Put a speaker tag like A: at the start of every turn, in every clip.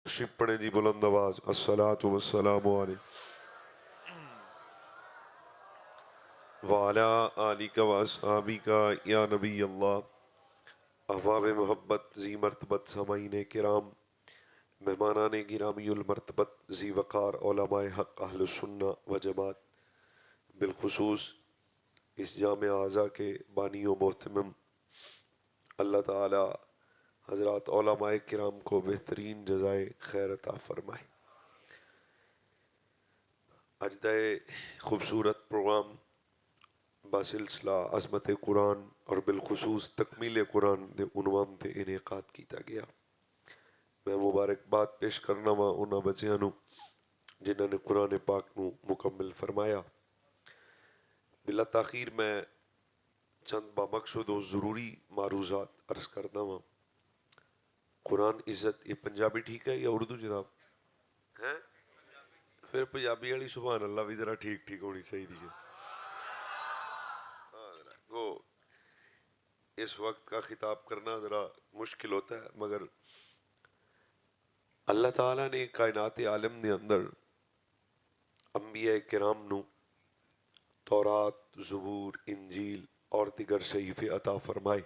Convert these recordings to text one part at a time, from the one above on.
A: شپ پڑھیں جی بلند آواز الصلاۃ والسلام علیہ وعلا آلک و اصحابک یا نبی اللہ۔ احباب محبت ذی مرتبت سامعین کرام، مہمانان گرامی المرتبت ذی وقار علماء حق اہل السنہ و جماعت، بالخصوص اس جامع اعضا کے بانی و محتمم، اللہ تعالی حضرات علماء کرام کو بہترین جزائے خیر عطا فرمائے۔ اجدہ خوبصورت پروگرام بسلسلہ عظمت قرآن اور بالخصوص تکمیل قرآن دے عنوان تے انعقاد کیتا گیا۔ میں مبارکباد پیش کرنا وا انہاں بچیاں نو جنہاں نے قرآن پاک نو مکمل فرمایا۔ بلا تاخیر میں چند بامقصد و ضروری معروضات عرض کرنا وا۔ قرآن عزت، یہ پنجابی ٹھیک ہے یا اردو جناب؟ ہیں پھر پنجابی والی سبحان اللہ بھی ذرا ٹھیک ٹھیک ہونی چاہیے ہے۔ وہ اس وقت کا خطاب کرنا ذرا مشکل ہوتا ہے، مگر اللہ تعالیٰ نے کائنات عالم نے اندر انبیاء کرام نو تورات، زبور، انجیل اور دیگر صحیفے عطا فرمائے،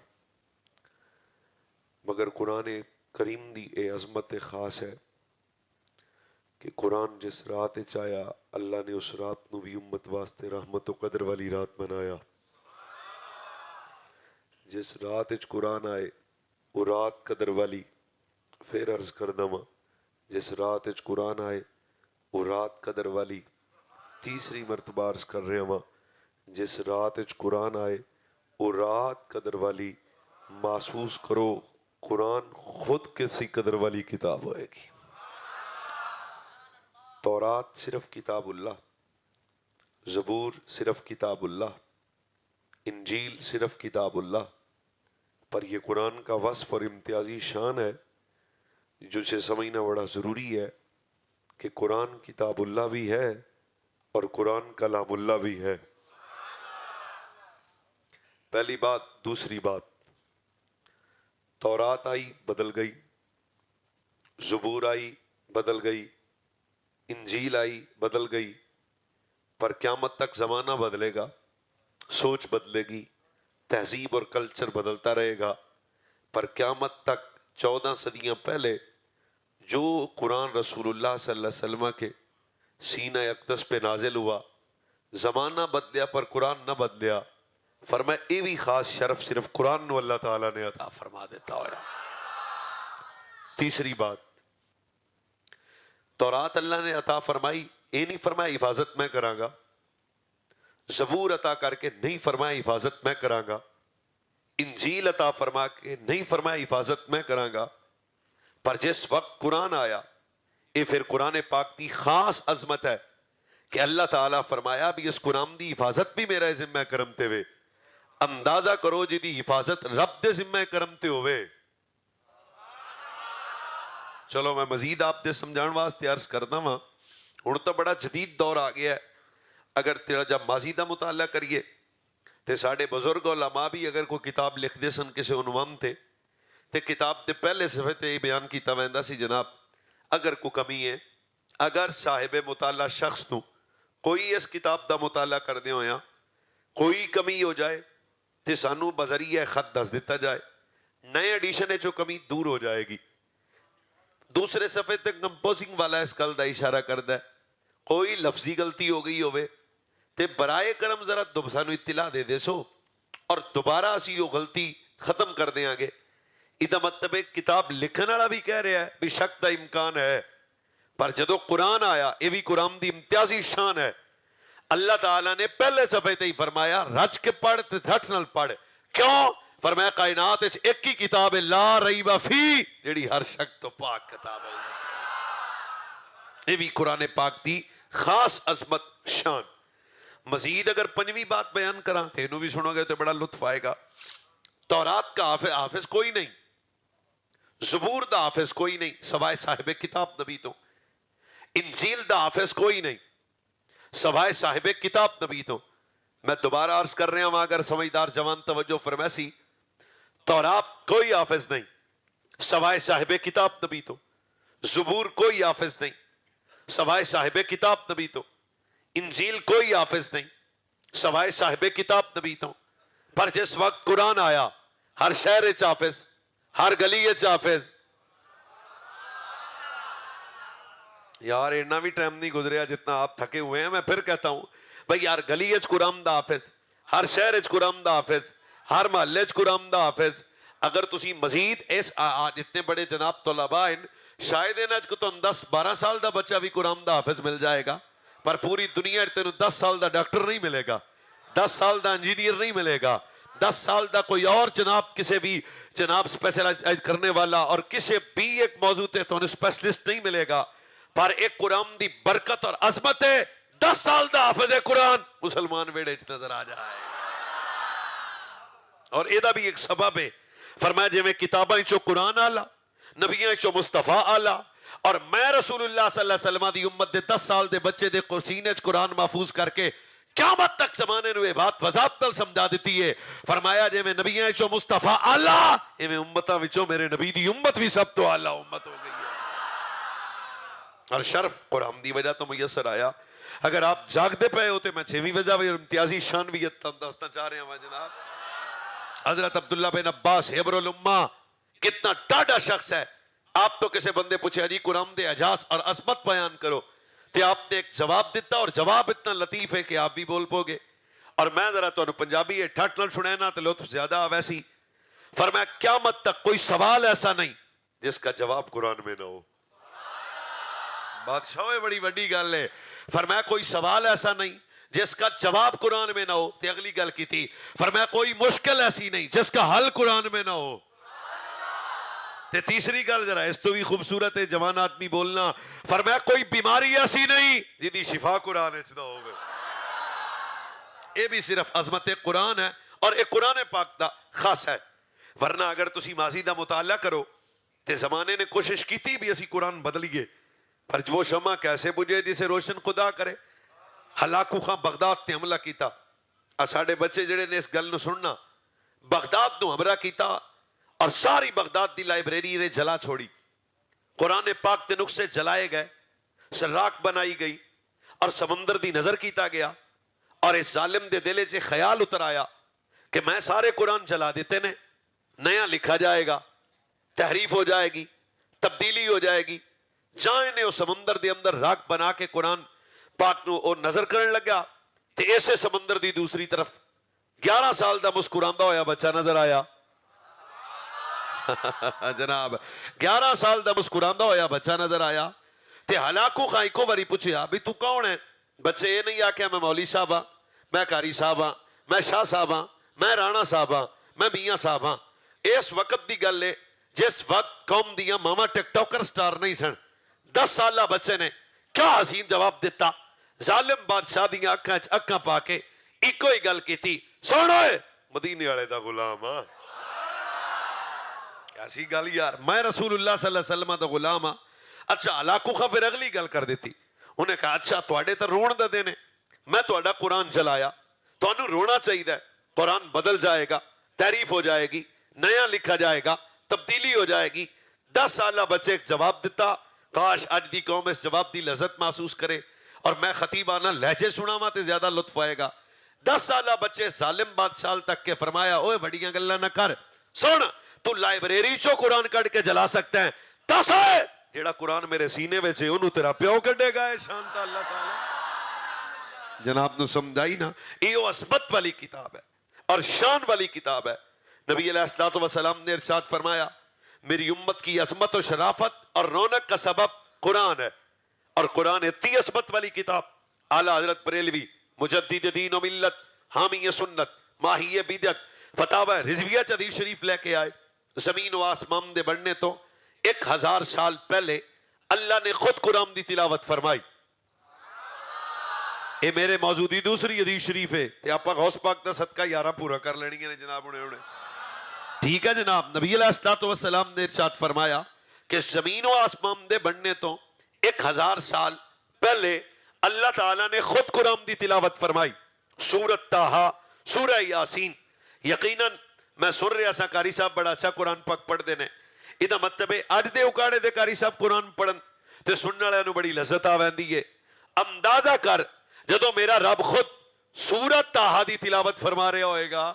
A: مگر قرآن کریم دی اے عظمت خاص ہے کہ قرآن جس رات چایا اللہ نے اس رات نو بھی امت واسطے رحمت و قدر والی رات بنایا۔ جس رات اچ قرآن آئے وہ رات قدر والی، پھر عرض کردہ ماں جس رات اچ قرآن آئے وہ رات قدر والی، تیسری مرتبہ عرض کر رہے ماں جس رات اچ قرآن آئے وہ رات قدر والی۔ محسوس کرو قرآن خود کسی قدر والی کتاب ہوئے گی۔ تورات صرف کتاب اللہ، زبور صرف کتاب اللہ، انجیل صرف کتاب اللہ، پر یہ قرآن کا وصف اور امتیازی شان ہے جو سے سمجھنا بڑا ضروری ہے کہ قرآن کتاب اللہ بھی ہے اور قرآن کلام اللہ بھی ہے۔ پہلی بات۔ دوسری بات، تورات آئی بدل گئی، زبور آئی بدل گئی، انجیل آئی بدل گئی، پر قیامت تک زمانہ بدلے گا، سوچ بدلے گی، تہذیب اور کلچر بدلتا رہے گا، پر قیامت تک 14 صدیاں پہلے جو قرآن رسول اللہ صلی اللہ علیہ وسلم کے سینہ اقدس پہ نازل ہوا، زمانہ بدلیا پر قرآن نہ بدلیا۔ فرمایا یہ بھی خاص شرف صرف قرآن نو اللہ تعالیٰ نے عطا فرما دیتا ہوا۔ تیسری بات، تورات اللہ نے عطا فرمائی، یہ نہیں فرمایا حفاظت میں کراں گا، زبور عطا کر کے نہیں فرمایا حفاظت میں کراں گا، انجیل عطا فرما کے نہیں فرمایا حفاظت میں کراں گا، پر جس وقت قرآن آیا یہ پھر قرآن پاک دی خاص عظمت ہے کہ اللہ تعالیٰ فرمایا بھی اس قرآن دی حفاظت بھی میرا ذمہ کرم تے ہوئے۔ اندازہ کرو جی دی حفاظت رب دے ذمہ کرم تے ہوئے۔ چلو میں مزید آپ دے سمجھان واسطے عرض کرنا ہوں، ہن تو بڑا جدید دور آ گیا ہے۔ اگر تیرا جب ماضی دا مطالعہ کریے تے ساڑھے بزرگ علماء بھی اگر کوئی کتاب لکھ دے سن کسی عنوان تے کتاب دے پہلے صفحے تے بیان کیتا ویندا سی جناب اگر کوئی کمی ہے، اگر صاحب مطالعہ شخص نو کوئی اس کتاب دا مطالعہ کر دے ہویا کوئی کمی ہو جائے تے سانو بذریعہ خط دس دیتا جائے، نئے ایڈیشن ہے جو کمی دور ہو جائے گی۔ دوسرے صفحے تے کمپوزنگ والا اس گل دا اشارہ کردا ہے کوئی لفظی غلطی ہو گئی ہوئے تے برائے کرم ذرا سانو اطلاع دے دے سو اور دوبارہ اسی وہ غلطی ختم کر دیاں گے۔ ادھا مطلب کتاب لکھن والا بھی کہہ رہا ہے بھی شک دا امکان ہے، پر جدو قرآن آیا یہ بھی قرآن دی امتیازی شان ہے۔ اللہ تعالیٰ نے پہلے صفحے تے ہی فرمایا رج کے پڑھ تے دھٹ نال پڑھ، کیوں؟ فرمایا کائنات ایک ہی کتاب ہے لا ریب فی، جیڑی ہر شک تو پاک کتاب ہے۔ یہ بھی قرآن پاک دی خاص عظمت شان۔ مزید اگر پنجویں بات بیان کراں تے انہوں بھی سنو گے تو بڑا لطف آئے گا۔ تورات کا حافظ کوئی نہیں، زبور دا حافظ کوئی نہیں سوائے صاحب کتاب نبی تو، انجیل دا حافظ کوئی نہیں سوائے صاحب کتاب نبی تو۔ میں دوبارہ عرض کر رہا ہوں اگر سمجھدار جوان توجہ فرمیسی، تورات کوئی حافظ نہیں سوائے صاحب کتاب نبی تو، زبور کوئی حافظ نہیں سوائے صاحب کتاب نبی تو, انجیل کوئی حافظ نہیں سوائے صاحب کتاب نبی تو. پر جس وقت قرآن آیا ہر شہر وچ حافظ, ہر گلی وچ حافظ. یار اتنا بھی ٹائم نہیں گزریا جتنا آپ تھکے ہوئے ہیں. میں پھر کہتا ہوں بھائی ہر گلی وچ قرآن دا حافظ, ہر شہر وچ قرآن دا حافظ, ہر محلے وچ قرآن دا حافظ. اگر تسی مزید اس اتنے بڑے جناب طلباء ہیں, شاید انہاں کو تو 10-12 سال دا بچہ بھی قرآن دا حافظ مل جائے گا, پر پوری دنیا تینوں 10 سال دا ڈاکٹر نہیں ملے گا, 10 سال دا انجینئر نہیں ملے گا, 10 سال دا کوئی اور جناب کسی بھی جناب اسپیشلائز کرنے والا اور کسی بھی ایک موضوع تے تو اسپیشلسٹ نہیں ملے گا. پر ایک قرآن دی برکت اور عظمت ہے, 10 سال دا حافظ قرآن مسلمان ویڑے چ نظر آ جائے. اور ایدہ بھی ایک سبب ہے. فرمایا جی میں کتاباں چو قرآن آلہ, نبیاں چو مصطفیٰ آلہ, اور میں رسول اللہ صلی اللہ علیہ وسلم دی امت دے 10 سال دے بچے دے سینے چ قرآن محفوظ کر کے قیامت تک زمانے نو یہ بات وضاحت نال سمجھا دیتی ہے. فرمایا جی میں نبیاں چو مصطفیٰ آلہ, میں امتاں وچوں میرے نبی دی امت بھی سب تو آلہ امت ہو گئی ہے. اور شرف قرآن دی وجہ تو میسر آیا. اگر آپ جاگ دے پے ہوتے میں 6ویں وجہ بھی امتیازی شانویت دستا چاہ رہے ہیں جناب. حضرت عبداللہ بن عباس حبر الامہ کتنا ٹاڈا شخص ہے. آپ تو کسی بندے پوچھے علی قرآن دے اعجاز اور عظمت بیان کرو, تے آپ نے ایک جواب دیتا, اور جواب اتنا لطیف ہے کہ آپ بھی بول پو گے. اور میں ذرا تو پنجابی ٹھٹ نال سنے نا تو لطف زیادہ ویسی. فرمایا قیامت تک کوئی سوال ایسا نہیں جس کا جواب قرآن میں نہ ہو. بادشاہ بڑی بڑی گل ہے. فرمایا کوئی سوال ایسا نہیں جس کا جواب قرآن میں نہ ہو. تے اگلی گل کی تھی, فرمایا کوئی مشکل ایسی نہیں جس کا حل قرآن میں نہ ہو. تے تیسری گل ذرا اس تو بھی خوبصورت ہے جوان آدمی بولنا, فرمایا کوئی بیماری ایسی نہیں جدی شفا قرآن وچ نہ ہوگی. یہ بھی صرف عظمت قرآن ہے اور ایک قرآن پاک دا خاص ہے. ورنہ اگر تسی ماضی دا مطالعہ کرو تے زمانے نے کوشش کی تھی بھی اسی قرآن بدلیے, پر وہ شمع کیسے بجھے جسے روشن خدا کرے. ہلاکو خان بغداد تے حملہ کیتا, ساڑے بچے جڑے نے اس گل نو سننا, بغداد نو حملہ کیتا اور ساری بغداد دی لائبریری نے جلا چھوڑی. قرآن پاک تے نقصے جلائے گئے, سراک بنائی گئی, اور سمندر دی نظر کیتا گیا. اور اس ظالم دے دلے چے خیال اتر آیا کہ میں سارے قرآن جلا دیتے نے, نیا لکھا جائے گا, تحریف ہو جائے گی, تبدیلی ہو جائے گی. جائیں نے وہ سمندر دے اندر راک بنا کے قرآن پاک نو اور نظر کرنے لگا. تے ایسے سمندر دی دوسری طرف 11 سال دا مسکراندہ ہویا بچہ نظر آیا. جناب 11 سال دا مسکراندہ ہویا بچہ نظر آیا. تے ہلاکو خائی کو باری پوچھیا بھی تو کون ہے؟ بچے یہ نہیں آکھیا میں مولی صاحب ہاں, میں قاری صاحب ہاں, میں شاہ صاحب ہاں, میں رانا صاحب ہاں, میں میاں صاحب ہاں. اس وقت دی گل ہے جس وقت قوم دیاں ماما ٹک ٹاکر سٹار نہیں سن. 10 سالہ بچے نے کیا حسین جواب دیتا. ظالم بادشاہ دیاں اکھاں پا کے ایک ہی گل کی تھی, سوڑو مدینے والے دا غلام ہاں. کیسی گل یار, میں رسول اللہ صلی اللہ علیہ وسلم دا غلام ہاں. اچھا علاقو خواہ پھر اگلی گل کر دیتی. انہیں کہا اچھا توڑے تر رون دے دینے, میں توڑا قرآن جلایا, تو انہوں رونا چاہیے, قرآن بدل جائے گا, تحریف ہو جائے گی, نیا لکھا جائے گا, تبدیلی ہو جائے گی. 10 سالہ بچے ایک جواب دیتا. کاش آج دی قوم اس جواب دی لذت محسوس کرے, اور میں خطیبانہ لہجے سنا ماتے زیادہ لطف آئے گا. 10 سالہ بچے ظالم بادشاہ تک کے فرمایا اوے بڑیاں گلہ نہ کر, سن تو لائبریری چو قرآن کٹ کے جلا سکتے ہیں, دس ہے جیڑا قرآن میرے سینے وچ ہے انہوں تیرا پیو کڈے گا. شانتا اللہ تعالی جناب نو سمجھائی نا. یہ عصمت والی کتاب ہے اور شان والی کتاب ہے. نبی علیہ الصلوۃ والسلام نے ارشاد فرمایا میری امت کی عظمت و شرافت اور رونق کا سبب قرآن ہے, اور قرآن اتنی عظمت والی کتاب. اعلیٰ حضرت بریلوی مجدد دین و ملت, حامی سنت, ماہی بدعت, فتاوی رضویہ حدیث شریف لے کے آئے. زمین و آسمان دے بڑھنے تو 1000 سال پہلے اللہ نے خود قرآن دی تلاوت فرمائی. اے میرے موضوع دی دوسری حدیث شریف ہے تے آپ غوث پاک دا صدقہ 11 پورا کر لینی ہے جناب. انہیں ٹھیک ہے جناب. نبی علیہ الصلوۃ والسلام نے ارشاد فرمایا کہ زمین و آسمان دے بڑھنے تو 1000 سال پہلے اللہ تعالیٰ نے خود قرآن دی تلاوت فرمائی. سورۃ طٰہٰ, سورہ یاسین. یقیناً میں سن رہا سا قاری صاحب بڑا اچھا قرآن پاک پڑھ دینے. ਇਹਦਾ ਮਤਲਬ ਹੈ ਅੱਜ ਦੇ ਉਕਾੜੇ ਦੇ ਕਾਰੀ ਸਾਹਿਬ ਕੁਰਾਨ ਪੜਨ ਤੇ ਸੁਣਨ ਵਾਲਿਆਂ ਨੂੰ ਬੜੀ ਲਜ਼ਤ ਆਵੈਂਦੀ ਹੈ। ਅੰਦਾਜ਼ਾ ਕਰ ਜਦੋਂ ਮੇਰਾ ਰੱਬ ਖੁਦ ਸੂਰਤ ਤਾਹਾ ਦੀ ਤਿਲਾਵਤ ਫਰਮਾ ਰਿਹਾ ਹੋਏਗਾ,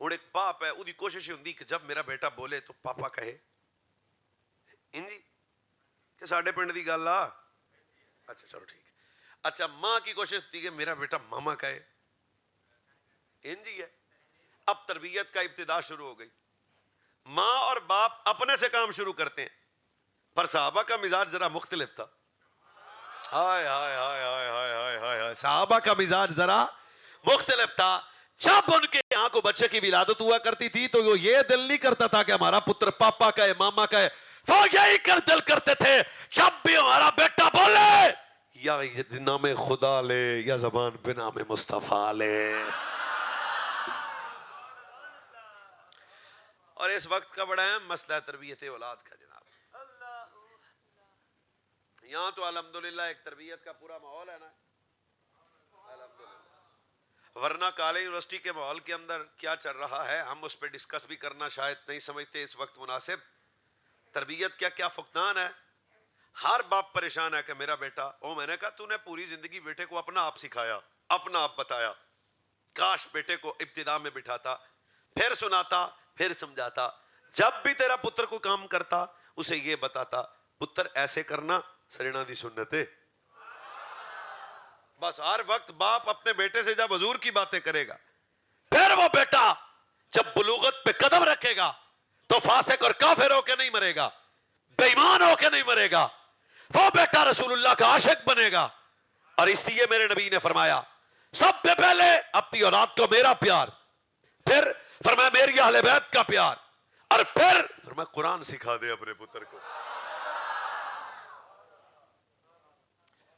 A: ہوں ایک باپ ہے وہ کوشش ہوندی کہ جب میرا بیٹا بولے تو پاپا کہے جی کہ ساڈے پنڈ دی گل آ اچھا چلو ٹھیک. اچھا ماں کی کوشش تھی کہ میرا بیٹا ماما کہے جی ہے. اب تربیت کا ابتدا شروع ہو گئی. ماں اور باپ اپنے سے کام شروع کرتے ہیں, پر صحابہ کا مزاج ذرا مختلف تھا. ہائے ہائے ہائے ہائے ہائے ہائے ہائے ہائے, صحابہ کا مزاج ذرا مختلف تھا. جب ان کے یہاں کو بچے کی ولادت ہوا کرتی تھی تو وہ یہ دل نہیں کرتا تھا کہ ہمارا پتر پاپا کہے ماما کہے, وہ یہی کر دل کرتے تھے جب بھی ہمارا بیٹا بولے یا نام خدا لے یا زبان پہ نام مصطفیٰ لے. اور اس وقت کا بڑا اہم مسئلہ ہے تربیت اولاد کا جناب. یہاں تو الحمدللہ ایک تربیت کا پورا ماحول ہے نا الحمدللہ, ورنہ کالج یونیورسٹی کے ماحول کے اندر کیا چل رہا ہے ہم اس پہ ڈسکس بھی کرنا شاید نہیں سمجھتے اس وقت مناسب. تربیت کیا کیا فقدان ہے. ہر باپ پریشان ہے کہ میرا بیٹا, او میں نے کہا تو نے پوری زندگی بیٹے کو اپنا آپ سکھایا, اپنا آپ بتایا, کاش بیٹے کو ابتدا میں بٹھاتا, پھر سناتا, پھر سمجھاتا. جب بھی تیرا پتر کو کام کرتا اسے یہ بتاتا پتر ایسے کرنا سرینا دی سنت ہے. بس ہر وقت باپ اپنے بیٹے سے جب حضور کی باتیں کرے گا, پھر وہ بیٹا جب بلوغت پہ قدم رکھے گا تو فاسق اور کافر ہو کے نہیں مرے گا, بے ایمان ہو کے نہیں مرے گا, وہ بیٹا رسول اللہ کا عاشق بنے گا. اور اس لیے میرے نبی نے فرمایا سب سے پہلے اپنی اولاد کو میرا پیار, پھر فرمایا میری اہل بیت کا پیار, اور پھر فرمایا قرآن سکھا دے اپنے پتر کو.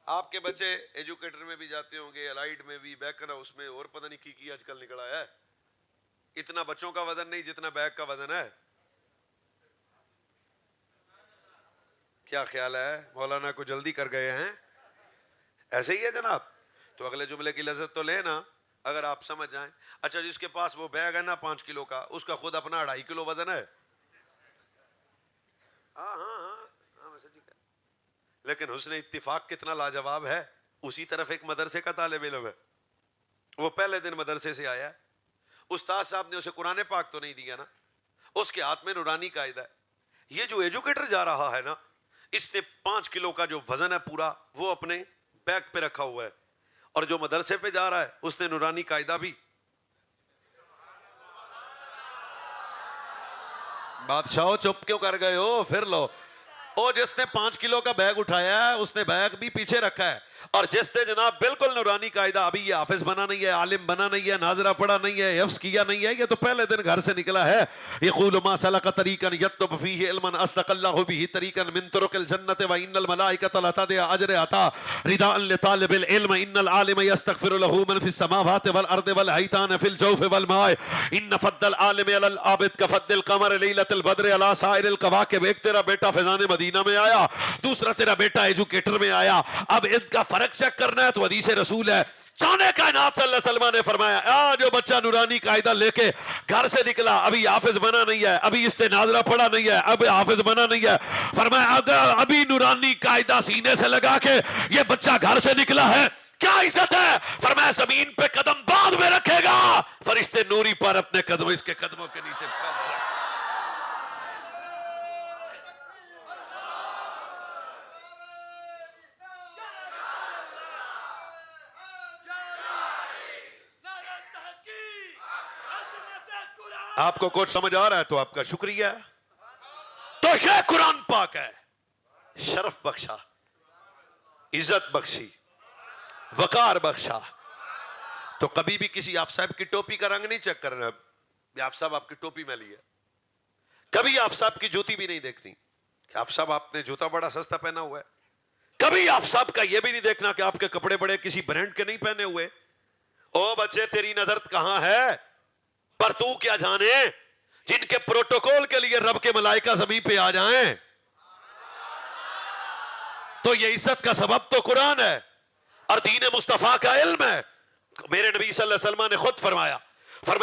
A: آپ کے بچے ایجوکیٹر میں بھی جاتے ہوں گے, الائیڈ میں بھی, بیک ہاؤس میں, اور پتہ نہیں کی آج کل نکلا ہے. اتنا بچوں کا وزن نہیں جتنا بیگ کا وزن ہے. کیا خیال ہے مولانا کو جلدی کر گئے ہیں؟ ایسے ہی ہے جناب. تو اگلے جملے کی لذت تو لے نا اگر آپ سمجھ جائیں. اچھا جس کے پاس وہ بیگ ہے نا 5 کلو کا, اس کا خود اپنا 2.5 کلو وزن ہے. ہاں ہاں ہاں میں سچی کہہ, لیکن حسن اتفاق کتنا لاجواب ہے. اسی طرف ایک مدرسے کا طالب علم ہے, وہ پہلے دن مدرسے سے آیا, استاد صاحب نے اسے قرآن پاک تو نہیں دیا نا, اس کے ہاتھ میں نورانی قاعدہ ہے. یہ جو ایجوکیٹر جا رہا ہے نا, اس نے 5 کلو کا جو وزن ہے پورا وہ اپنے بیگ پہ رکھا ہوا ہے, اور جو مدرسے پہ جا رہا ہے اس نے نورانی قاعدہ بھی. بادشاہ چپ کیوں کر گئے ہو, پھر لو. اور جس نے 5 کلو کا بیگ اٹھایا ہے اس نے بیگ بھی پیچھے رکھا ہے, اور جس نے جناب بالکل نورانی قاعدہ, ابھی یہ حافظ بنا نہیں ہے, عالم بنا نہیں ہے, ناظرہ پڑھا نہیں ہے, حفظ کیا نہیں ہے, یہ تو پہلے دن گھر سے نکلا ہے. یقول ما سلک طریقا یطلب فیہ علما اسلک اللہ بہ طریقا من طرق الجنۃ وان الملائکۃ لتدع اجر عطا رداء لطالب العلم ان العالم یستغفر له من فی السماوات والارض والحیتان فی الجوف والماء ان فضل العالم علی العابد کفضل القمر لیلۃ البدر علی سائر الکواکب. ایک تیرا بیٹا فیضان مدینہ میں آیا, دوسرا تیرا بیٹا ایجوکیٹر میں آیا. اب ان کا فرق چیک کرنا ہے تو حدیث رسول ہے. چانے کائنات صلی اللہ علیہ وسلم نے فرمایا جو بچہ نورانی قاعدہ لے کے گھر سے نکلا, ابھی حافظ بنا نہیں ہے, ابھی اس نے ناظرہ پڑھا نہیں ہے, اب حافظ بنا نہیں ہے, فرمایا اگر ابھی نورانی قاعدہ سینے سے لگا کے یہ بچہ گھر سے نکلا ہے کیا عزت ہے؟ فرمایا زمین پہ قدم بعد میں رکھے گا, فرشتے نوری پر اپنے قدم اس کے قدموں کے نیچے پہلے رکھے. آپ کو کچھ سمجھ آ رہا ہے تو آپ کا شکریہ. تو یہ قرآن پاک ہے, شرف بخشا, عزت بخشی, وقار بخشا. تو کبھی بھی کسی آپ صاحب کی ٹوپی کا رنگ نہیں چیک کرنا, آپ صاحب آپ کی ٹوپی میں لی ہے. کبھی آپ صاحب کی جوتی بھی نہیں دیکھتی کہ آپ صاحب آپ نے جوتا بڑا سستا پہنا ہوا ہے. کبھی آپ صاحب کا یہ بھی نہیں دیکھنا کہ آپ کے کپڑے بڑے کسی برانڈ کے نہیں پہنے ہوئے. او بچے تیری نظر کہاں ہے, پر تو کیا جانے جن کے پروٹوکول کے لیے رب کے ملائکہ زمین پہ آ جائیں. تو یہ عزت کا سبب تو قرآن ہے اور دین مصطفیٰ کا علم ہے. میرے نبی صلی اللہ علیہ وسلم نے خود فرمایا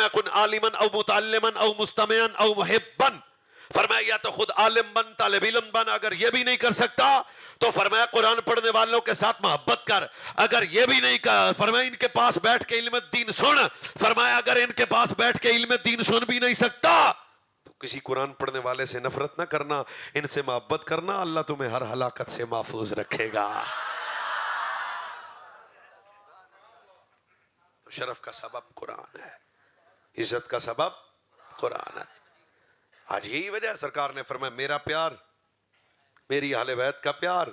A: کن عالما او متعلما او مستمعا او محبا, فرمایا یا تو خود عالم بن، طالب علم بن، اگر یہ بھی نہیں کر سکتا تو فرمایا قرآن پڑھنے والوں کے ساتھ محبت کر، اگر یہ بھی نہیں کر، فرمایا ان کے پاس بیٹھ کے علم دین سن، فرمایا اگر ان کے پاس بیٹھ کے علم دین سن بھی نہیں سکتا تو کسی قرآن پڑھنے والے سے نفرت نہ کرنا، ان سے محبت کرنا، اللہ تمہیں ہر ہلاکت سے محفوظ رکھے گا۔ تو شرف کا سبب قرآن ہے، عزت کا سبب قرآن ہے۔ آج یہی وجہ سرکار نے فرمایا میرا پیار، میری اہل بیت کا پیار،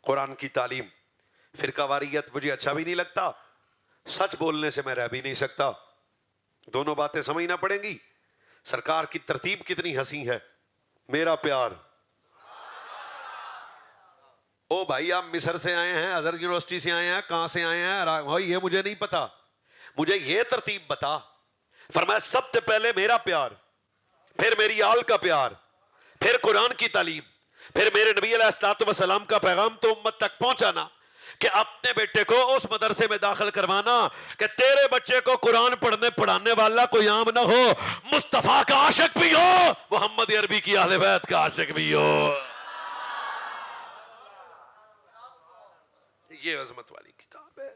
A: قرآن کی تعلیم، فرقہ واریت مجھے اچھا بھی نہیں لگتا، سچ بولنے سے میں رہ بھی نہیں سکتا، دونوں باتیں سمجھنا پڑیں گی۔ سرکار کی ترتیب کتنی حسین ہے، میرا پیار۔ او بھائی آپ مصر سے آئے ہیں، ازہر یونیورسٹی سے آئے ہیں، کہاں سے آئے ہیں بھائی، یہ مجھے نہیں پتا، مجھے یہ ترتیب بتا۔ فرمایا سب سے پہلے میرا پیار، پھر میری آل کا پیار، پھر قرآن کی تعلیم، پھر میرے نبی علیہ الصلوۃ والسلام کا پیغام تو امت تک پہنچانا، کہ اپنے بیٹے کو اس مدرسے میں داخل کروانا کہ تیرے بچے کو قرآن پڑھنے پڑھانے والا کوئی عام نہ ہو، مصطفیٰ کا عاشق بھی ہو، محمد عربی کی اہل بیت کا عاشق بھی ہو۔ یہ عظمت والی کتاب ہے،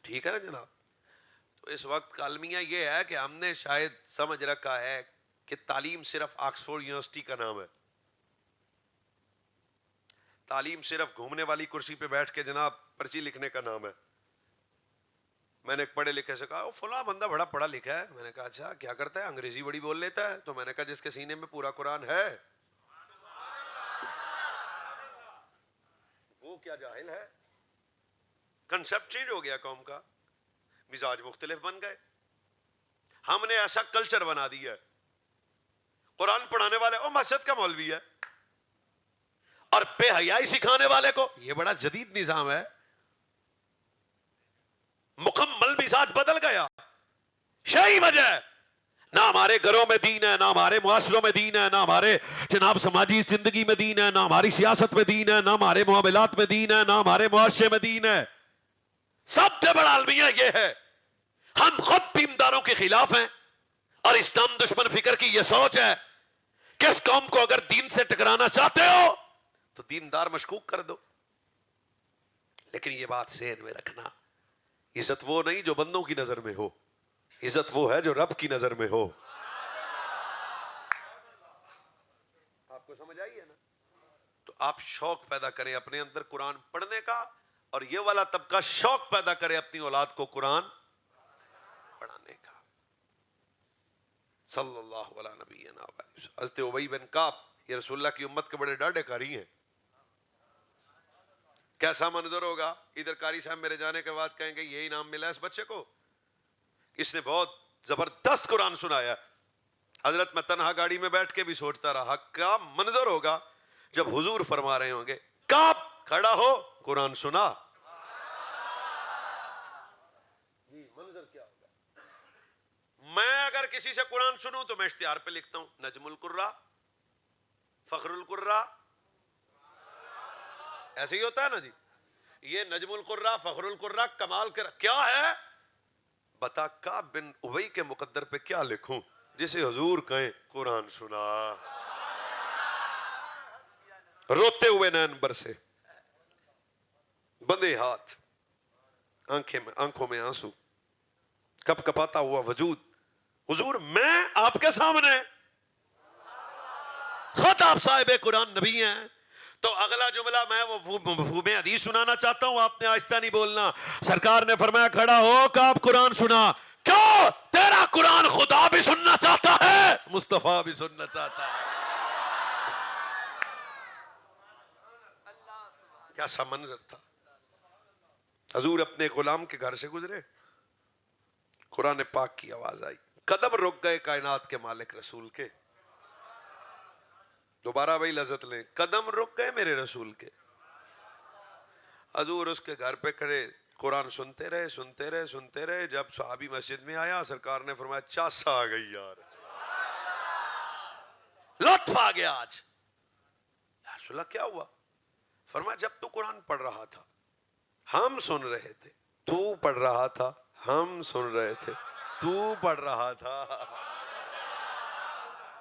A: ٹھیک ہے نا جناب؟ تو اس وقت کا المیہ یہ ہے کہ ہم نے شاید سمجھ رکھا ہے کہ تعلیم صرف آکسفورڈ یونیورسٹی کا نام ہے، تعلیم صرف گھومنے والی کرسی پہ بیٹھ کے جناب پرچی لکھنے کا نام ہے۔ میں نے ایک پڑھے لکھے سے کہا فلاں بندہ بڑا پڑھا لکھا ہے، میں نے کہا اچھا کیا کرتا ہے؟ انگریزی بڑی بول لیتا ہے۔ تو میں نے کہا جس کے سینے میں پورا قرآن ہے وہ کیا جاہل ہے؟ کنسپٹ چینج ہو گیا قوم کا، مزاج مختلف بن گئے، ہم نے ایسا کلچر بنا دیا ہے، قرآن پڑھانے والے او مسجد کا مولوی ہے، اور بے حیائی سکھانے والے کو یہ بڑا جدید نظام ہے، مکمل مزاج بدل گیا۔ یہی وجہ ہے نہ ہمارے گھروں میں دین ہے، نہ ہمارے معاشروں میں دین ہے، نہ ہمارے جناب سماجی زندگی میں دین ہے، نہ ہماری سیاست میں دین ہے، نہ ہمارے معاملات میں دین ہے، نہ ہمارے معاشرے میں دین ہے۔ سب سے بڑا المیہ یہ ہے ہم خود دینداروں کے خلاف ہیں، اور اسلام دشمن فکر کی یہ سوچ ہے کہ اس قوم کو اگر دین سے ٹکرانا چاہتے ہو تو دیندار مشکوک کر دو۔ لیکن یہ بات ذہن میں رکھنا، عزت وہ نہیں جو بندوں کی نظر میں ہو، عزت وہ ہے جو رب کی نظر میں ہو۔ آپ کو سمجھ آئی ہے نا؟ تو آپ شوق پیدا کریں اپنے اندر قرآن پڑھنے کا، اور یہ والا طبقہ شوق پیدا کرے اپنی اولاد کو قرآن پڑھانے کا۔ صلی اللہ علیہ نبینا وسلم۔ حضرت ابی بن کعب یہ رسول اللہ کی امت کے بڑے ڈاڈے قاری ہیں۔ کیسا منظر ہوگا، ادھر قاری صاحب میرے جانے کے بعد کہیں گے یہ انعام ملا اس بچے کو، اس نے بہت زبردست قرآن سنایا۔ حضرت میں تنہا گاڑی میں بیٹھ کے بھی سوچتا رہا کیا منظر ہوگا جب حضور فرما رہے ہوں گے کعب کھڑا ہو قرآن سنا، منظر کیا ہوگا۔ میں اگر کسی سے قرآن سنوں تو میں اشتہار پہ لکھتا ہوں نجم القراء، فخر القراء، ایسے ہی ہوتا ہے نا جی، یہ نجم القراء فخر القراء کمال کر کیا ہے، بتا کعب بن ابی کے مقدر پہ کیا لکھوں جسے حضور کہیں قرآن سنا۔ روتے ہوئے نین بر سے، بندے ہاتھ، آنکھوں میں آنسو، کپ کپاتا ہوا وجود، حضور میں آپ کے سامنے، خود آپ صاحب قرآن نبی ہیں۔ تو اگلا جملہ میں وہ مفہوم حدیث سنانا چاہتا ہوں، آپ نے آہستہ نہیں بولنا۔ سرکار نے فرمایا کھڑا ہو کہ آپ قرآن سنا، کیوں؟ تیرا قرآن خدا بھی سننا چاہتا ہے، مصطفیٰ بھی سننا چاہتا ہے۔ کیسا منظر تھا، حضور اپنے غلام کے گھر سے گزرے، قرآن پاک کی آواز آئی، قدم رک گئے کائنات کے مالک رسول کے۔ دوبارہ بھائی لذت لیں، قدم رک گئے میرے رسول کے۔ حضور اس کے گھر پہ کھڑے قرآن سنتے رہے سنتے رہے سنتے رہے، جب صحابی مسجد میں آیا سرکار نے فرمایا چاسا آ گئی یار، لطف آ گیا آج۔ یا رسول اللہ کیا ہوا؟ فرمایا جب تو قرآن پڑھ رہا تھا ہم سن رہے تھے، تو پڑھ رہا تھا ہم سن رہے تھے، تو پڑھ رہا تھا۔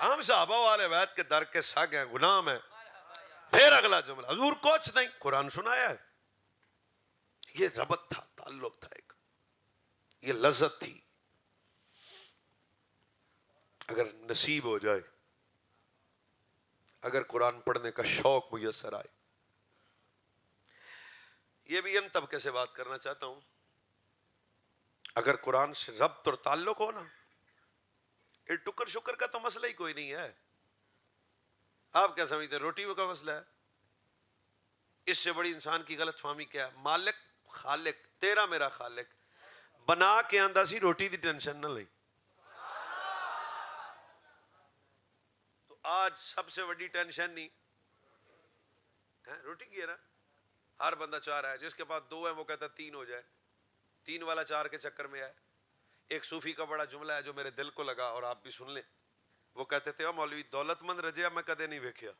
A: ہم صحابہ والے بیت کے در کے سگ ہیں، غلام ہیں. پھر اگلا جملہ، حضور کچھ نہیں، قرآن سنایا ہے. یہ ربط تھا، تعلق تھا، ایک یہ لذت تھی. اگر نصیب ہو جائے، اگر قرآن پڑھنے کا شوق میسر آئے. یہ بھی ان طبقے سے بات کرنا چاہتا ہوں، اگر قرآن سے ربط اور تعلق ہو نا، یہ ٹکر شکر کا تو مسئلہ ہی کوئی نہیں ہے. آپ کیا سمجھتے ہیں روٹی کا مسئلہ ہے؟ اس سے بڑی انسان کی غلط فہمی کیا ہے؟ مالک خالق تیرا میرا خالق بنا کے آندا سی روٹی دی ٹینشن نہ لئی. تو آج سب سے بڑی ٹینشن نہیں روٹی کی ہے نا. ہر بندہ چاہ رہا ہے، جس کے پاس 2 ہیں وہ کہتا ہے 3 ہو جائے. 3 والا 4 کے چکر میں ہے. ایک صوفی کا بڑا جملہ ہے جو میرے دل کو لگا اور آپ بھی سن لیں. وہ کہتے تھے مولوی دولت مند رجیا میں کدے نہیں ویکھیا.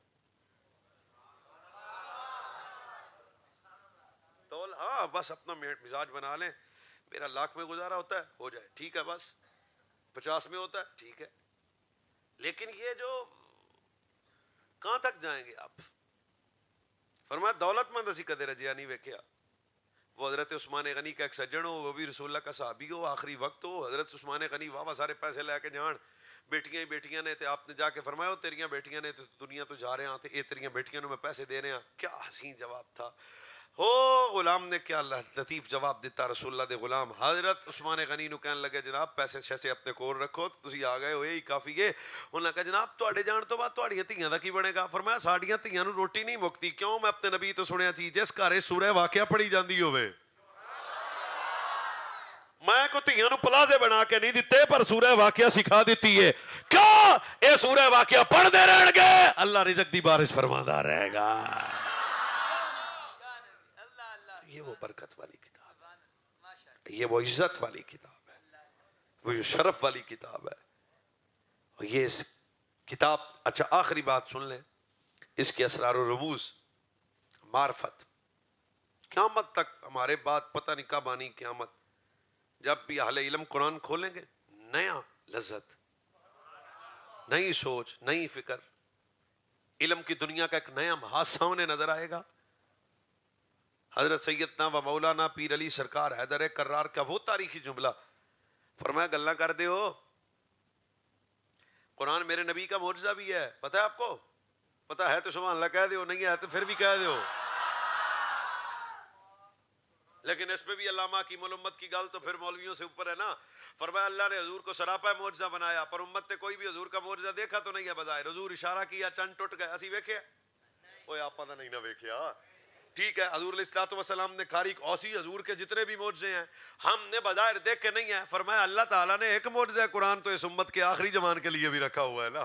A: ہاں بس اپنا مزاج بنا لیں، میرا 1,00,000 میں گزارا ہوتا ہے ہو جائے ٹھیک ہے، بس 50 میں ہوتا ہے ٹھیک ہے. لیکن یہ جو کہاں تک جائیں گے آپ؟ فرمایا دولت مند اسی کدے رجیا نہیں ویکھیا. وہ حضرت عثمان غنی کا ایک سجن ہو، وہ بھی رسول اللہ کا صحابی ہو، آخری وقت ہو. حضرت عثمان غنی واہ سارے پیسے لے کے جان، بیٹیاں ہی بیٹیاں نے. آپ نے جا کے فرمایا تیریاں بیٹیاں نے دنیا تو جا رہے ہیں، اے تیریاں بیٹیاں میں پیسے دے رہے ہیں. کیا حسین جواب تھا. ہو غلام نے کیا لطیف جواب دیتا. رسول اللہ دے غلام حضرت عثمان غنی نو کہنے لگے جناب پیسے شیسے اپنے کول رکھو، تسی آ گئے ہو یہی کافی ہے. انہوں نے کہا جناب تواڈے جان تو بعد تواڈیاں دھیاں دا کی بنے گا؟ فرمایا ساڈیاں دھیاں نو روٹی نہیں مکتی. کیوں؟ میں اپنے نبی تو سنیا چیز جس گھر سورہ واقعہ پڑھی جاندی ہوئے. میں کو تھیاں نو پلازے بنا کے نہیں دیتے، پر سورہ واقعہ سکھا دیتی ہے. کیوں؟ اے سورہ واقعہ پڑھ دے رہن گے، اللہ رزق دی بارش فرماندا رہے گا. یہ وہ برکت والی کتاب ہے، یہ وہ عزت والی کتاب ہے، وہ شرف والی کتاب ہے. اور یہ اس کتاب، اچھا آخری بات سن لیں، اس کے اسرار و رموز معرفت. قیامت تک ہمارے بات پتہ نہیں کب آنی قیامت. جب بھی اہل علم قرآن کھولیں گے، نیا لذت، نئی سوچ، نئی فکر، علم کی دنیا کا ایک نیا محاذ سامنے نظر آئے گا. حضرت سیدنا و مولانا پیر علی سرکار حیدر کرار کا وہ تاریخی جملہ، فرمایا گلہ کر دے ہو قرآن میرے نبی کا معجزہ بھی ہے. پتہ ہے آپ کو؟ پتہ ہے تو سبحان اللہ کہہ دے ہو، نہیں ہے تو پھر بھی کہہ دے ہو. لیکن اس پہ بھی علامہ حکیم الامت کی گل تو پھر مولویوں سے اوپر ہے نا. فرمایا اللہ نے حضور کو سراپا معجزہ بنایا، پر امت نے کوئی بھی حضور کا معجزہ دیکھا تو نہیں ہے بظاہر. حضور اشارہ کیا چند ٹوٹ گئے، اسی ویکھے اوے آپ پتہ نہیں نہ ویکھیا. ٹھیک ہے حضور علیہ الصلوۃ والسلام نے کاری اوسی حضور کے جتنے بھی معجزے ہیں ہم نے بظاہر دیکھے نہیں ہیں. فرمایا اللہ تعالیٰ نے ایک معجزہ قرآن تو اس امت کے آخری زمان کے لیے بھی رکھا ہوا ہے نا.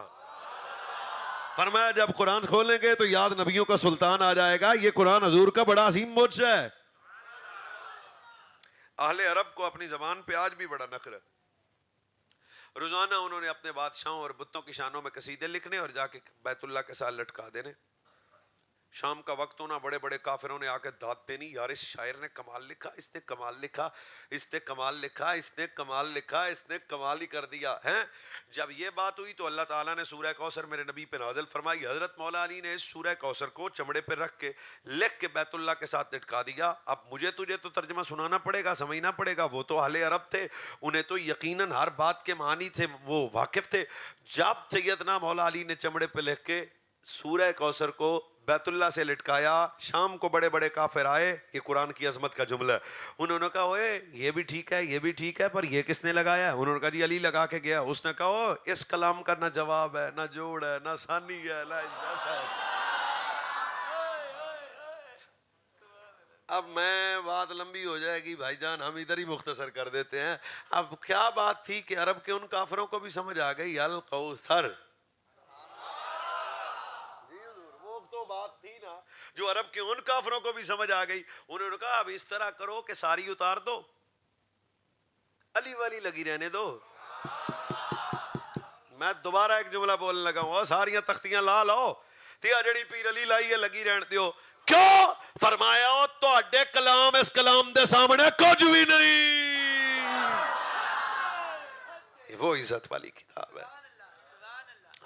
A: فرمایا جب قرآن کھولیں گے تو یاد نبیوں کا سلطان آ جائے گا. یہ قرآن حضور کا بڑا عظیم معجزہ ہے. اہل عرب کو اپنی زبان پہ آج بھی بڑا نخر ہے. روزانہ انہوں نے اپنے بادشاہوں اور بتوں کی شانوں میں قصیدے لکھنے اور جا کے بیت اللہ کے ساتھ لٹکا دینے. شام کا وقت ہونا، بڑے بڑے کافروں نے آ کے داد دینی، یار اس شاعر نے کمال لکھا، اس نے کمال لکھا، اس نے کمال لکھا، اس نے کمال لکھا، اس نے کمال ہی کر دیا ہے. جب یہ بات ہوئی تو اللہ تعالیٰ نے سورہ کوثر میرے نبی پہ نازل فرمائی. حضرت مولا علی نے اس سورہ کوثر کو چمڑے پہ رکھ کے لکھ کے بیت اللہ کے ساتھ لٹکا دیا. اب مجھے تجھے تو ترجمہ سنانا پڑے گا، سمجھنا پڑے گا. وہ تو اہل عرب تھے، انہیں تو یقیناً ہر بات کے معنی تھے، وہ واقف تھے. جب سیدنا مولا علی نے چمڑے پہ لکھ کے سورہ کوثر کو بیت اللہ سے لٹکایا، شام کو بڑے بڑے کافر آئے. یہ قرآن کی عظمت کا جملہ ہے. انہوں نے کہا اوے یہ بھی ٹھیک ہے، یہ بھی ٹھیک ہے، پر یہ کس نے لگایا ہے؟ انہوں نے کہا جی علی لگا کے گیا. اس نے کہا اس کلام کا نہ جواب ہے، نہ جوڑ ہے، نہ ثانی ہے، نہ اجازہ ہے. اب میں بات لمبی ہو جائے گی بھائی جان، ہم ادھر ہی مختصر کر دیتے ہیں. اب کیا بات تھی کہ عرب کے ان کافروں کو بھی سمجھ آ گئی الکوثر. بات تھی نا جو عرب کے ان کافروں کو بھی سمجھ آ گئی. انہوں نے کہا اب اس طرح کرو کہ ساری اتار دو، علی والی لگی رہنے دو. میں دوبارہ ایک جملہ بولنے لگا ہوں، ساریاں تختیاں لا لو، تیا جڑی پیر علی لائی ہے لگی رہن دیو. کیوں؟ فرمایا تواڈے کلام اس کلام دے سامنے کچھ بھی نہیں. وہ عزت والی کتاب ہے.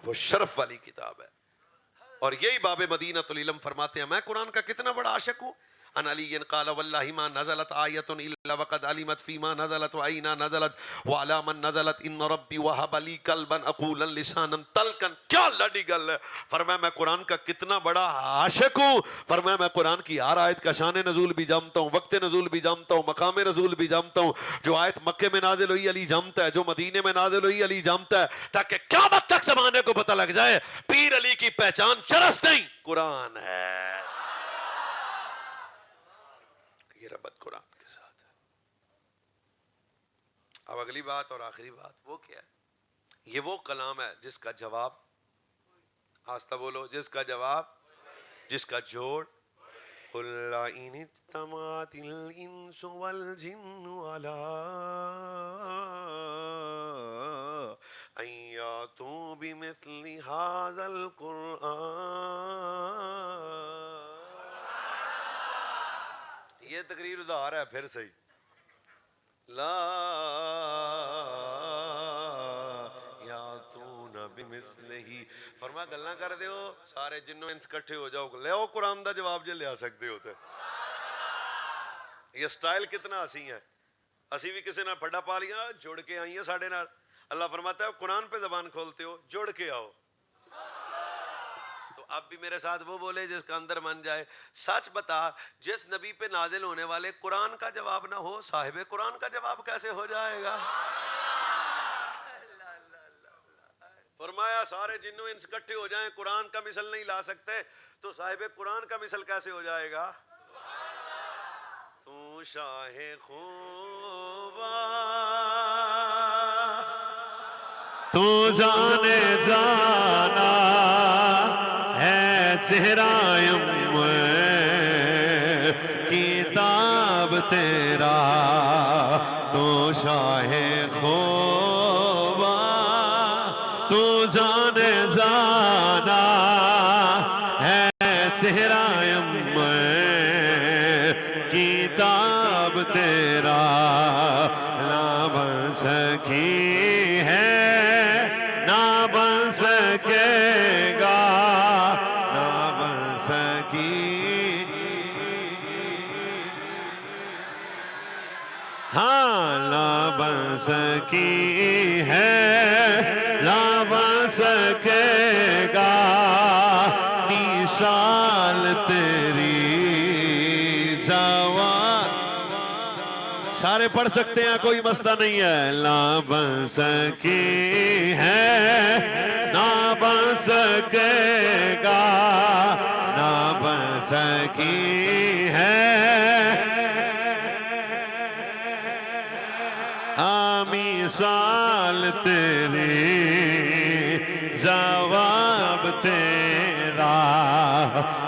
A: وہ شرف والی کتاب ہے. اور یہی باب مدینۃ العلم فرماتے ہیں میں قرآن کا کتنا بڑا عاشق ہوں. ان علی قال واللہ ما نزلت آیت الا وقد علمت فيما نزلت وأين نزلت وعلى من نزلت ان ربی وهب لي قلبا عقولا لسانا تلقا. کیا لڑی گل ہے. فرمایا میں قرآن کا کتنا بڑا عاشق ہوں. فرمایا میں قرآن کی ہر آیت کا شان نزول بھی جانتا ہوں, وقت نزول بھی جانتا ہوں, مقام نزول بھی جانتا ہوں. جو آیت مکے میں نازل ہوئی علی جانتا ہے, جو مدینے میں نازل ہوئی علی جانتا ہے, تاکہ قیامت تک زمانے کو پتہ لگ جائے پیر علی کی پہچان چرس نہیں قرآن ہے. یہ ربط قرآن کے ساتھ ہے. اب اگلی بات اور آخری بات وہ کیا ہے. یہ وہ کلام ہے جس کا جواب, آستہ بولو, جس کا جواب, جس کا جوڑ قُلْ لَئِنِ اجْتَمَعَتِ الْإِنسُ وَالْجِنُّ عَلَىٰ أَن يَأْتُوا بِمِثْلِ هَٰذَا الْقُرْآنِ. یہ تقریر ادھار ہے پھر صحیح. لا یاتون بمثلہ. فرمایا گلاں کر دیو سارے جنوں انس کٹھے ہو جاؤ, لے آؤ قرآن دا جواب جے لیا سکتے ہوتے. یہ سٹائل کتنا ہسی ہے. اسی بھی کسی نہ پھڈا پا لیا, جڑ کے آئی ہیں ساڑھے نال. اللہ فرماتا ہے قرآن پہ زبان کھولتے ہو, جڑ کے آؤ. تو اب بھی میرے ساتھ وہ بولے جس کا اندر من جائے. سچ بتا, جس نبی پہ نازل ہونے والے قرآن کا جواب نہ ہو, صاحب قرآن کا جواب کیسے ہو جائے گا. فرمایا سارے جنوں انس اکٹھے ہو جائیں قرآن کا مثل نہیں لا سکتے, تو صاحب قرآن کا مثل کیسے ہو جائے گا. تو شاہ خوبا تو جانے جانا ہے چہرائم کتاب تیرا. تو شاہ خوبا تو جانے جانا ہے چہرائم کتاب تیرا. نہ بن سکی ہے نہ بن سکے گا, نہ بن سکی, ہاں نہ بن سکی ہے نہ بن سکے گا مثال تیری جوان. سارے پڑھ سکتے ہیں, کوئی مسئلہ نہیں ہے. نہ بن سکی ہے نہ بن سکے گا, نہ بن سکی ہے مثال تیری جواب تیرا.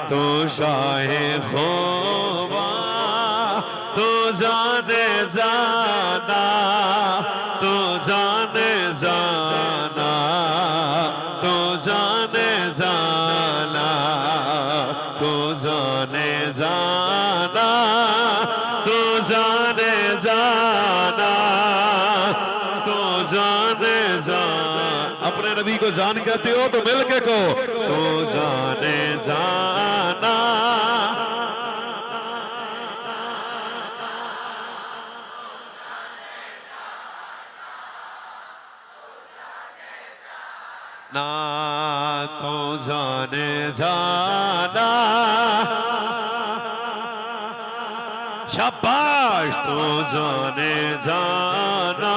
A: تو شاہ خوبا تو جانے جانا, تو جانے جانا, تو جانے جانا, تو جانے جانا, تو جانے جانا, تو جانے جانا. اپنے نبی کو جان کہتے ہو تو مل کے کہو, تو جانے جانا. نہ تو جانے جانا, شاباش. تو جانے جانا,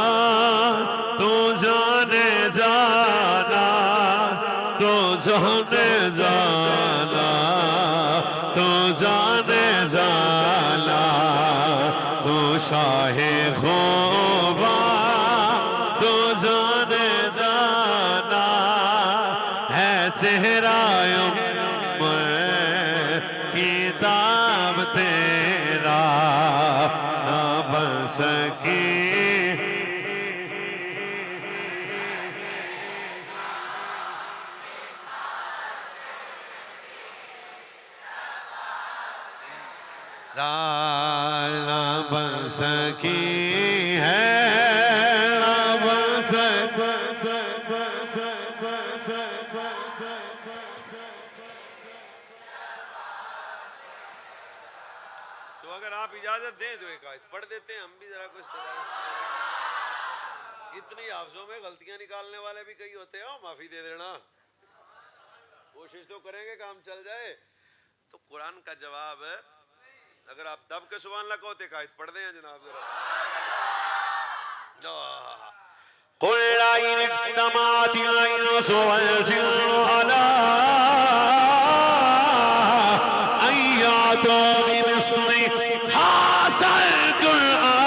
A: تو جانے جانا, تو جانے جانا, تو جانے جانا. تو شاہ خوبا تو جانے جانا ہے چہرائم کتاب تیرا. نہ بن سکی نہ بن سکی ہے, نہ بن سکی تو اگر آپ اجازت دیں تو ایک آیت پڑھ دیتے ہیں ہم بھی ذرا کچھ. اتنی حافظوں میں غلطیاں نکالنے والے بھی کئی ہوتے ہیں. معافی دے دینا, کوشش تو کریں گے کام چل جائے. تو قرآن کا جواب ہے, اگر آپ دب کے سبحان اللہ کہتے کہ آیت پڑھ دیں جناب ذرا. قُلْ لَئِنِ اجْتَمَعَتِ الْإِنسُ وَالْجِنُّ عَلَىٰ أَن يَأْتُوا بِمِثْلِ هَٰذَا الْقُرْآنِ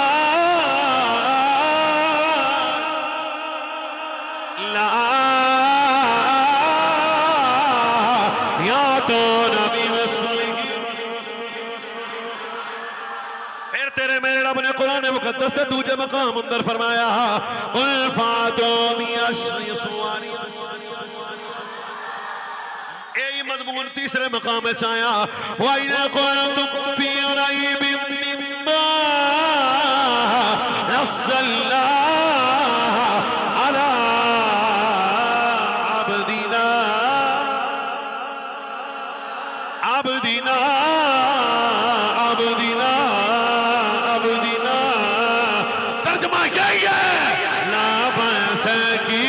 A: لَا يَأْتُونَ بِمِثْلِهِ. پھر تیرے میرے رب نے قرآن مقدس نے دوجہ مقام اندر فرمایا قُلْ فَأْتُوا بِعَشْرِ سُوَرٍ. یہی مضمون تیسرے مقام میں چاہیا وَإِذَا كُنتُمْ فِي رَيْبٍ مِّمَّا نَزَّلْنَا عَلَىٰ عَبْدِنَا. ترجمہ یہی ہے لا بأس کی.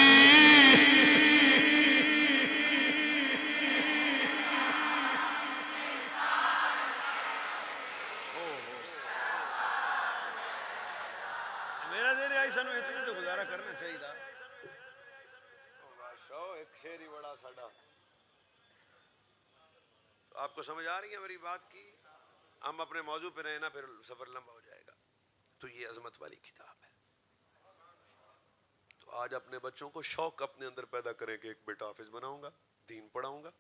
A: میرا دیر آئی سنو اتنے تو گزارا کرنا چاہیے تھا. ایک شعر ہی بڑا ساڑا. آپ کو سمجھ آ رہی ہے میری بات کی؟ ہم اپنے موضوع پہ رہے نا پھر سفر لمبا ہو جائے گا. تو یہ عظمت والی کتاب ہے. تو آج اپنے بچوں کو شوق اپنے اندر پیدا کریں کہ ایک بیٹا حافظ بناؤں گا, دین پڑھاؤں گا.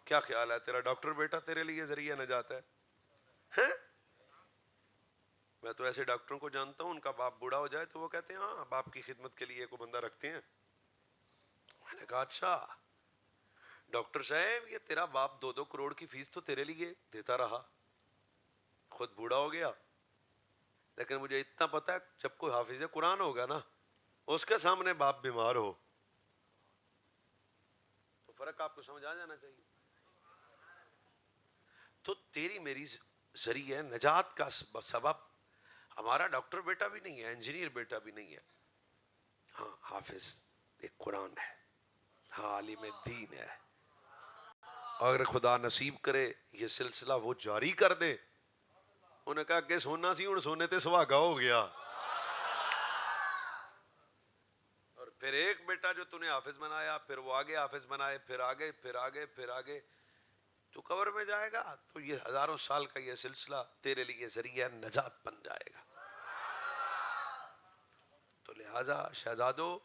A: کیا خیال ہے تیرا ڈاکٹر بیٹا تیرے لیے ذریعہ نجات ہے؟ میں تو ایسے ڈاکٹروں کو جانتا ہوں ان کا باپ بوڑھا ہو جائے تو وہ کہتے ہیں ہاں باپ کی خدمت کے لیے کوئی بندہ رکھتے ہیں. میں نے کہا اچھا ڈاکٹر صاحب یہ تیرا باپ 2-2 کروڑ کی فیس تو تیرے لیے دیتا رہا, خود بوڑھا ہو گیا, لیکن مجھے اتنا پتا ہے جب کوئی حافظ قرآن ہوگا نا اس کے سامنے باپ بیمار ہو تو فرق آپ کو سمجھ آ جانا چاہیے. تو تیری میری ذریعہ نجات کا سبب ہمارا ڈاکٹر بیٹا بھی نہیں ہے, انجینئر بیٹا بھی نہیں ہے, ہاں حافظ ایک قرآن ہے, ہاں عالم دین ہے. اگر خدا نصیب کرے یہ سلسلہ وہ جاری کر دے. انہیں کہا کہ سونا سی ہوں سونے تے سواگا ہو گیا. اور پھر ایک بیٹا جو تو نے حافظ بنایا پھر وہ آگے حافظ بنائے پھر آگے پھر آگے پھر آگے تو قبر میں جائے گا تو یہ ہزاروں سال کا یہ سلسلہ تیرے لیے ذریعہ نجات بن جائے گا. تو لہذا شہزادو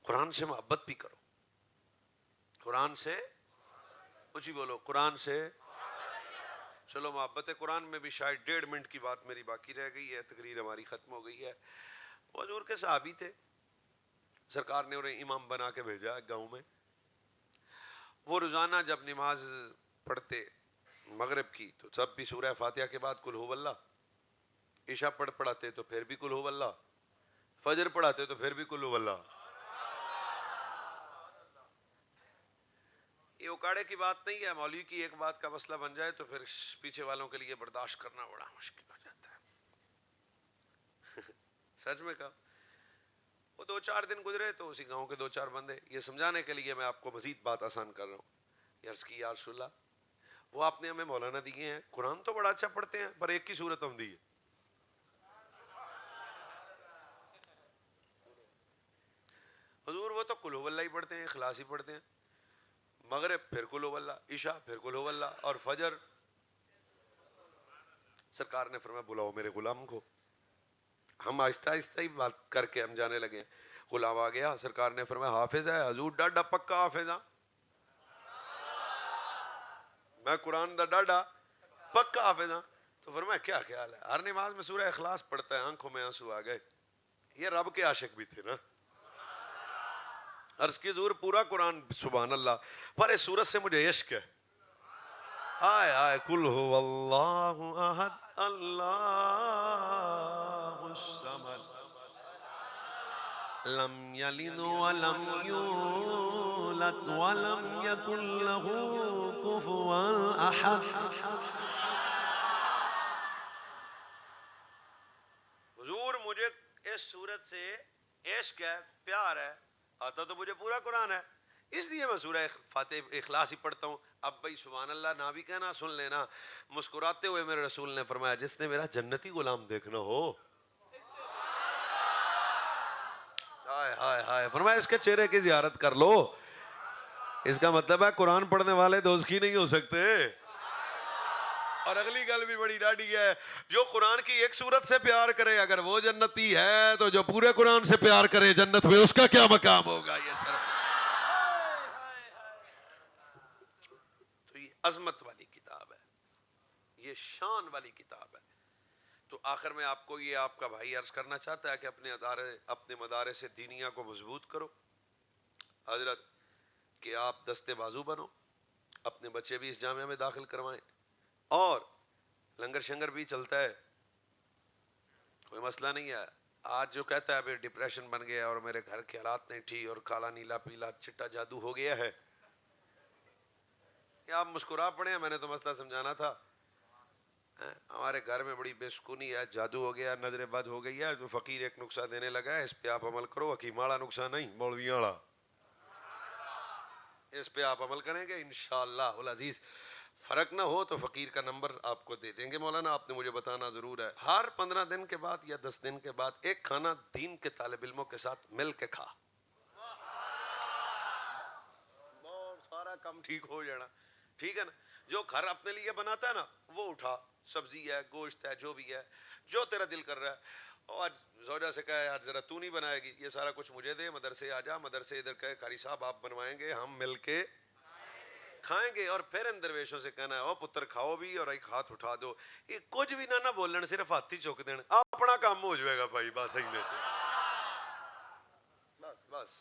A: قرآن سے محبت بھی کرو. قرآن سے کچھ ہی بولو, قرآن سے. چلو محبت قرآن میں بھی شاید 1.5 منٹ کی بات میری باقی رہ گئی ہے, تقریر ہماری ختم ہو گئی ہے. وہ حضور کے صحابی تھے, سرکار نے انہیں امام بنا کے بھیجا گاؤں میں. وہ روزانہ جب نماز پڑھتے مغرب کی تو سب بھی سورہ فاتحہ کے بعد قل هو اللہ, عشاء پڑھاتے تو پھر بھی قل هو اللہ, فجر پڑھاتے تو پھر بھی قل هو اللہ. یہ اکاڑے کی بات نہیں ہے, مولوی کی ایک بات کا مسئلہ بن جائے تو پھر پیچھے والوں کے لیے برداشت کرنا بڑا مشکل ہو جاتا ہے. سچ میں کہا وہ 2-4 دن گزرے تو اسی گاؤں کے 2-4 بندے, یہ سمجھانے کے لیے میں آپ کو مزید بات آسان کر رہا ہوں, عرض کی یا رسول اللہ وہ آپ نے ہمیں مولانا دیے ہیں, قرآن تو بڑا اچھا پڑھتے ہیں پر ایک کی صورت ہم دی ہے. حضور وہ تو قل هو اللہ ہی پڑھتے ہیں, اخلاص ہی پڑھتے ہیں, مغرب پھر قل هو اللہ, عشاء پھر قل هو اللہ, اور فجر. سرکار نے فرمایا بلاؤ میرے غلام کو. ہم آہستہ آہستہ ہی بات کر کے ہم جانے لگے. غلام آ گیا, سرکار نے فرمایا حافظ ہے؟ حضور ڈاڈا پکا حافظ ہاں, میں قرآن دا ڈاڈا پکا حافظ ہاں. تو فرمایا کیا خیال ہے؟ ہر نماز میں سورہ اخلاص پڑھتا ہے. آنکھوں میں آنسو آ گئے. یہ رب کے عاشق بھی تھے نا. عرض کی حضور پورا قرآن سبحان اللہ, پر اس سورت سے مجھے عشق ہے. آئے آئے قل هو اللہ احد اللہ الصمد لم یلد ولم یولد ولم یکن له کفوا احد. شدت سے عشق ہے، پیار ہے، آتا تو مجھے پورا قرآن ہے، اس لیے میں سورہ فاتح اخلاص ہی پڑھتا ہوں. اب بھائی سبحان اللہ نہ بھی کہنا، سن لینا. مسکراتے ہوئے میرے رسول نے فرمایا جس نے میرا جنتی غلام دیکھنا ہو، ہائے ہائے ہائے، فرمایا اس کے چہرے کی زیارت کر لو. اس کا مطلب ہے قرآن پڑھنے والے دوزخی نہیں ہو سکتے. اور اگلی گل بھی بڑی ڈاڈی ہے، جو قرآن کی ایک سورت سے پیار کرے اگر وہ جنتی ہے تو جو پورے قرآن سے پیار کرے جنت میں اس کا کیا مقام ہوگا. یہ سر تو یہ عظمت والی کتاب ہے، یہ شان والی کتاب ہے. تو آخر میں آپ کو یہ آپ کا بھائی عرض کرنا چاہتا ہے کہ اپنے مدارس دینیہ کو مضبوط کرو حضرت، کہ آپ دستے بازو بنو، اپنے بچے بھی اس جامعہ میں داخل کروائیں، اور لنگر شنگر بھی چلتا ہے، کوئی مسئلہ نہیں ہے. آج جو کہتا ہے ڈپریشن بن گیا اور میرے گھر کے حالات نہیں ٹھیک اور کالا نیلا پیلا چٹا جادو ہو گیا ہے، کہ آپ مسکرا پڑے ہیں. میں نے تو مسئلہ سمجھانا تھا. ہمارے گھر میں بڑی بے سکونی ہے، جادو ہو گیا، نظر بد ہو گئی ہے، جو فقیر ایک نقصہ دینے لگا ہے، اس پہ آپ عمل کرو. حکیم والا نقصہ نہیں، مولوی والا، اس پہ آپ عمل کریں گے انشاءاللہ العزیز. فرق نہ ہو تو فقیر کا نمبر آپ کو دے دیں گے مولانا، آپ نے مجھے بتانا ضرور ہے. ہر 15 دن کے بعد یا 10 دن کے بعد ایک کھانا دین کے طالب علموں کے ساتھ مل کے کھا، سارا کام ٹھیک ہو جانا. ٹھیک ہے نا. جو گھر اپنے لیے بناتا ہے نا وہ اٹھا، سبزی ہے، گوشت ہے، جو بھی ہے، جو تیرا دل کر رہا ہے. اور آج زوجہ سے کہا یار ذرا تو نہیں بنائے گی، یہ سارا کچھ مجھے دے، مدرسے آ جا، مدرسے ادھر کہے قاری صاحب آپ بنوائیں گے، ہم مل کے کھائیں گے. اور پھر ان درویشوں سے کہنا ہے او پتر کھاؤ بھی اور ایک ہاتھ اٹھا دو. یہ کچھ بھی نہ بولن، صرف ہاتھ ہی چک دین، اپنا کام ہو جائے گا بھائی. بس بس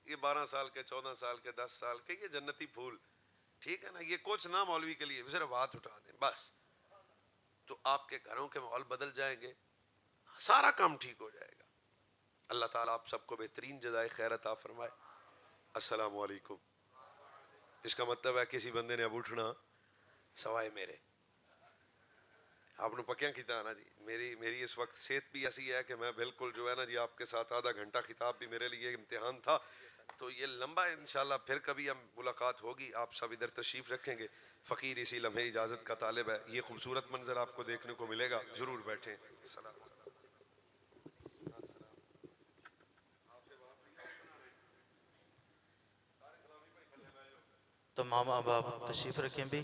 A: یہ 12 سال کے، 14 سال کے، 10 سال کے، یہ جنتی پھول. ٹھیک ہے نا. یہ کچھ نہ مولوی کے لیے صرف ہاتھ اٹھا دیں بس، تو آپ کے گھروں کے ماحول بدل جائیں گے، سارا کام ٹھیک ہو جائے گا. اللہ تعالیٰ آپ سب کو بہترین جزائے خیر عطا فرمائے. السلام علیکم. اس کا مطلب ہے کسی بندے نے اب اٹھنا سوائے میرے. آپ نے پکیاں کیتا نا جی. میری اس وقت صحت بھی ایسی ہے کہ میں بالکل جو ہے نا جی آپ کے ساتھ آدھا گھنٹہ خطاب بھی میرے لیے امتحان تھا. تو یہ لمبا انشاءاللہ پھر کبھی ہم ملاقات ہوگی. آپ سب ادھر تشریف رکھیں گے. فقیر اسی لمحے اجازت کا طالب ہے. یہ خوبصورت منظر آپ کو دیکھنے کو ملے گا، ضرور بیٹھیں. السلام علیکم.
B: تمام احباب تشریف رکھیں بھی.